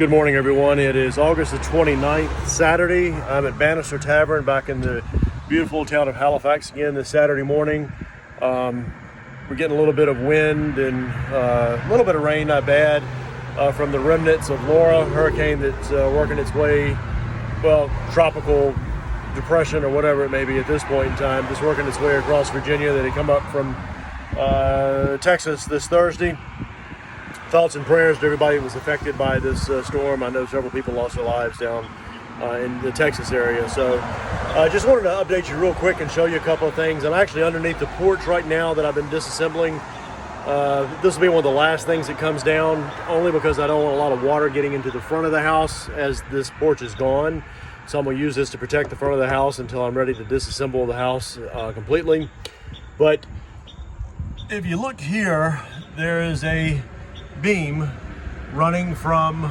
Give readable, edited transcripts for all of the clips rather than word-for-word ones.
Good morning, everyone. It is August the 29th, Saturday. I'm at Bannister Tavern back in the beautiful town of Halifax again this Saturday morning. We're getting a little bit of wind and a little bit of rain, not bad, from the remnants of Laura, hurricane that's working its way, well, tropical depression or whatever it may be at this point in time, just working its way across Virginia that had come up from Texas this Thursday. Thoughts and prayers to everybody who was affected by this storm. I know several people lost their lives down in the Texas area. So I just wanted to update you real quick and show you a couple of things. I'm actually underneath the porch right now that I've been disassembling. This will be one of the last things that comes down, only because I don't want a lot of water getting into the front of the house as this porch is gone. So I'm going to use this to protect the front of the house until I'm ready to disassemble the house completely. But if you look here, there is a beam running from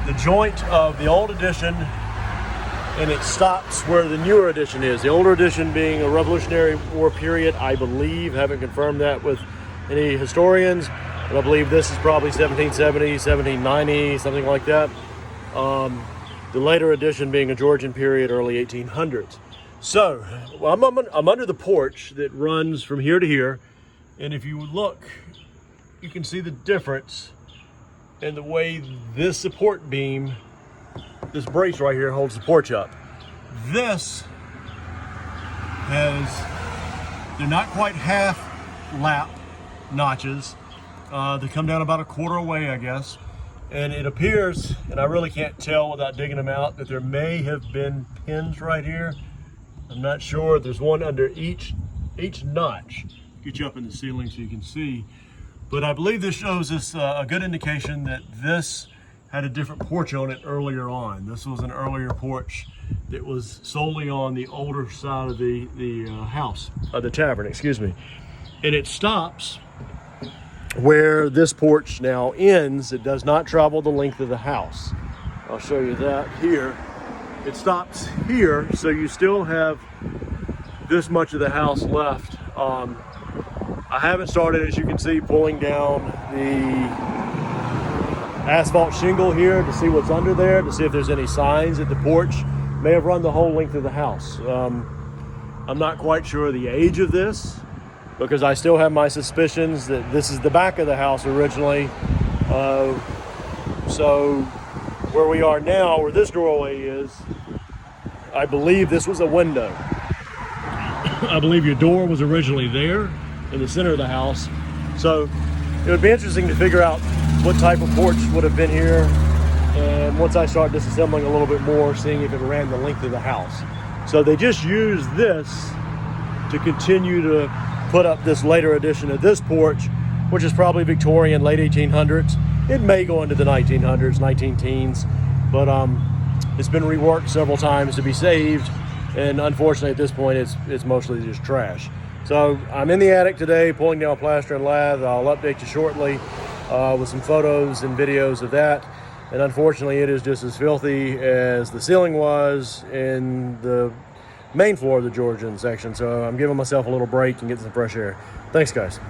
the joint of the old addition, and it stops where the newer addition is. The older addition being a Revolutionary War period, I believe. Haven't confirmed that with any historians, but I believe this is probably 1770, 1790, something like that. The later addition being a Georgian period, early 1800s. So I'm under the porch that runs from here to here, and if you look, you can see the difference in the way this support beam, this brace right here, holds the porch up. This they're not quite half lap notches. They come down about a quarter away, I guess. And it appears, and I really can't tell without digging them out, that there may have been pins right here. I'm not sure. There's one under each notch. Get you up in the ceiling so you can see. But I believe this shows us a good indication that this had a different porch on it earlier on. This was an earlier porch that was solely on the older side of the house, the tavern, excuse me. And it stops where this porch now ends. It does not travel the length of the house. I'll show you that here. It stops here, so you still have this much of the house left. I haven't started, as you can see, pulling down the asphalt shingle here to see what's under there, to see if there's any signs that the porch may have run the whole length of the house. I'm not quite sure the age of this, because I still have my suspicions that this is the back of the house originally. So where we are now, where this doorway is, I believe this was a window. I believe your door was originally there in the center of the house. So it would be interesting to figure out what type of porch would have been here, and once I start disassembling a little bit more, seeing if it ran the length of the house. So they just used this to continue to put up this later edition of this porch, which is probably Victorian, late 1800s. It may go into the 1900s, 19 teens, but it's been reworked several times to be saved, and unfortunately at this point it's mostly just trash. So I'm in the attic today pulling down plaster and lath. I'll update you shortly with some photos and videos of that. And unfortunately it is just as filthy as the ceiling was in the main floor of the Georgian section. So I'm giving myself a little break and getting some fresh air. Thanks, guys.